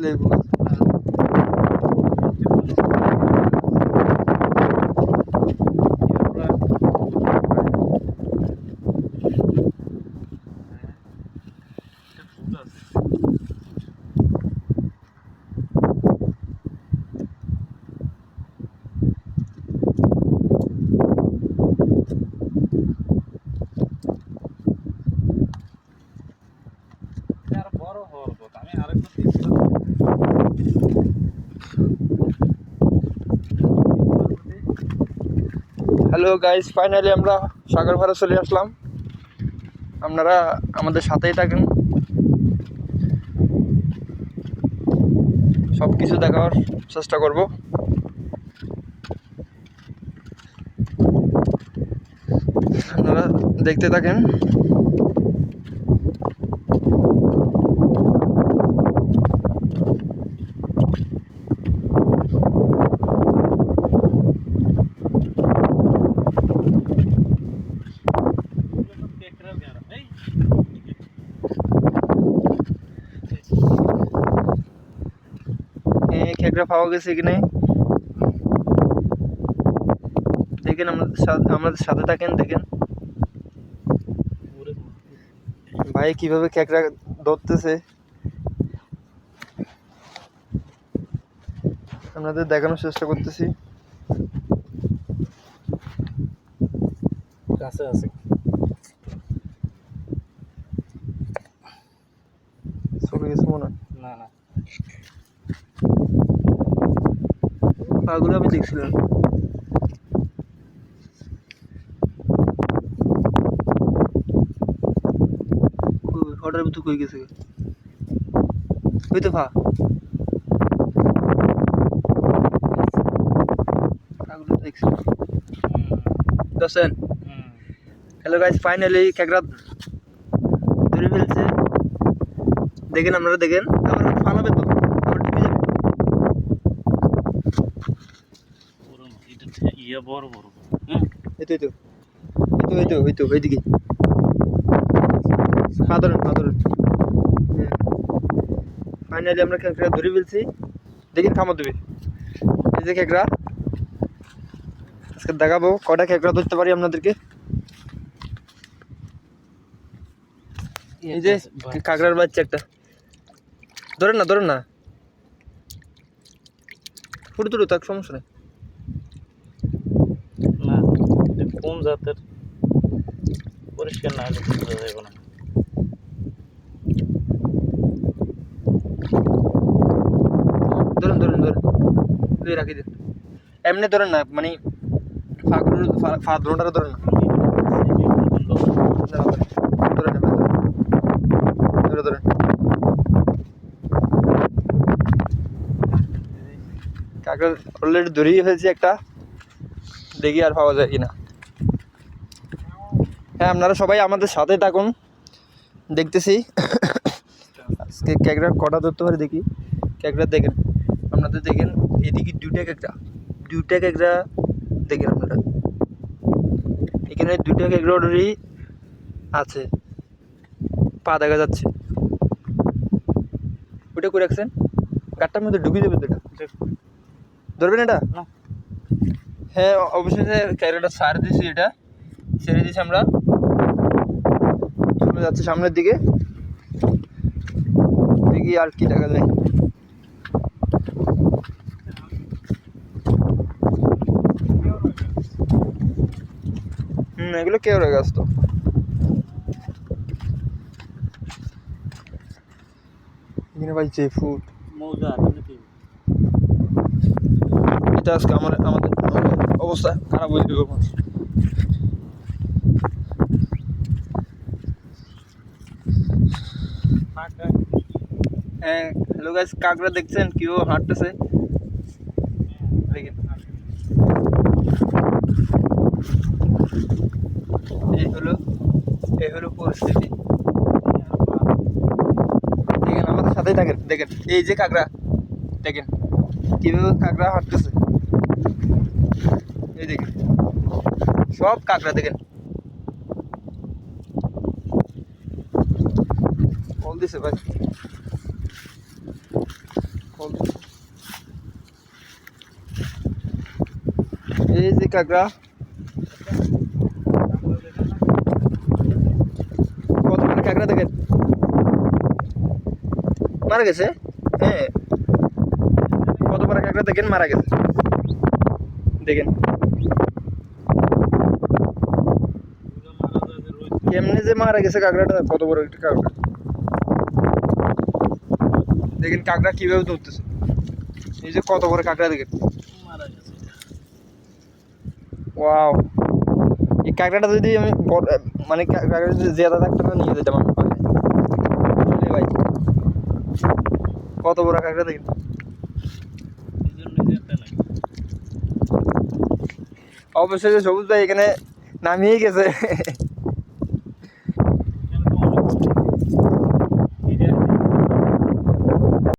লেবু গাছ। Hello guys, finally আমরা সাগরপাড়া চলে আসলাম। আপনারা আমাদের সাথেই থাকেন, সব কিছু দেখার চেষ্টা করব। আপনারা দেখতে থাকেন। খেকড়া পাওয়া গেছে এখানে, দেখেন আমাদের সাথে থাকেন। দেখেন ভাই কিভাবে খেকড়া ধরতেছে, আপনাদের দেখানোর চেষ্টা করতেছি। কাছে আছে, চলে গেছে মনে হয়। না না পাগুলো আমি দেখছিলাম। অর্ডার ভিতর কই গেছে, ওই তো ভা পাগুলো দেখছি দশেন। হ্যালো গাইস, ফাইনালি খেকড়া ধরে ফেলছে। দেখেন, আপনারা দেখেন। আবার ফালাবে তো, আবার ডুবে যাবে। ইয়ে বড় বড়। এই তো এই তো এই তো এই তো ওইদিকে সাধারণ সাধারণ। ফাইনালি আমরা খেকড়া ধরে ফেলছি। দেখেন খামা দেবে, এই যে খেকড়া। আজকে দেখাবো কটা খেকড়া ধরতে পারি আপনাদেরকে। এই যে কাঁকড়ার বাচ্চা একটা, ধরেন না ধরেন না, ছোটো ছোটো, তার সমস্যা নেই। না কোন জাতের পরিষ্কার না হলে বোঝা যাবে না। ধরেন ধরেন ধরেন, রাখি দিন। এমনি ধরেন না, মানে ফা ধরনটা ধরেন না। ধরেন ধরে ধরেন। কাঁকড়া অলরেডি ধরেই ফেলছি একটা, দেখি আর পাওয়া যায় কিনা। হ্যাঁ, আপনারা সবাই আমাদের সাথে থাকুন, দেখতেছি আজকে ক্যাকড়া কটা ধরতে পারি দেখি। ক্যাকড়া দেখেন আপনাদের, দেখেন এদিকে দুইটা ক্যাকড়া দেখেন আপনারা। এখানে দুইটা ক্যাকড়া অলরেডি আছে, পা দেখা যাচ্ছে। ওইটা করে রাখছেন, গাড়টার মধ্যে ঢুকে যাবে তো। এটা ধরবেন এটা? হ্যাঁ অবশ্যই, ক্যাকড়াটা ছেড়ে দিয়েছি, এটা ছেড়ে দিয়েছি আমরা। চলে যাচ্ছে সামনের দিকে, দেখি আর কি দেখা যায়। এগুলো কেওড়া গাছ তো। এখানে ভাই যে ফুট মৌজা এটা, আজকে আমাদের অবস্থা খারাপ হয়ে যাবে। হ্যাঁ হ্যালো গাইস, কাঁকড়া দেখছেন কিভাবে হাঁটতেছে, দেখেন। এই হলো পরিস্থিতি। দেখেন আমাদের সাথেই থাকেন, দেখেন এই যে কাঁকড়া, দেখেন কিভাবে কাঁকড়া হাঁটতেছে। এই দেখেন সব কাঁকড়া, দেখেন বল দিছে ভাই। এই যে কাঁকড়া কত বড় কাঁকড়া দেখেন মারা গেছে হ্যাঁ কত বড় কাঁকড়া দেখেন মারা গেছে দেখেন কেমনে যে মারা গেছে কাঁকড়াটা কত বড় একটা কাঁকড়া দেখেন কাঁকড়া কিভাবে ধরতেছে এই যে কত বড় কাঁকড়া দেখেন মারা গেছে ওয়াও এই কাঁকড়াটা যদি আমি মানে কাঁকড়া যদি জেদা থাকতো না নিয়ে যেতাম আমি পাশে আসলে ভাই কত বড় কাঁকড়া দেখেন নিজের একটা নাই অবশ্যই সবুজ ভাই এখানে নামিয়ে গেছে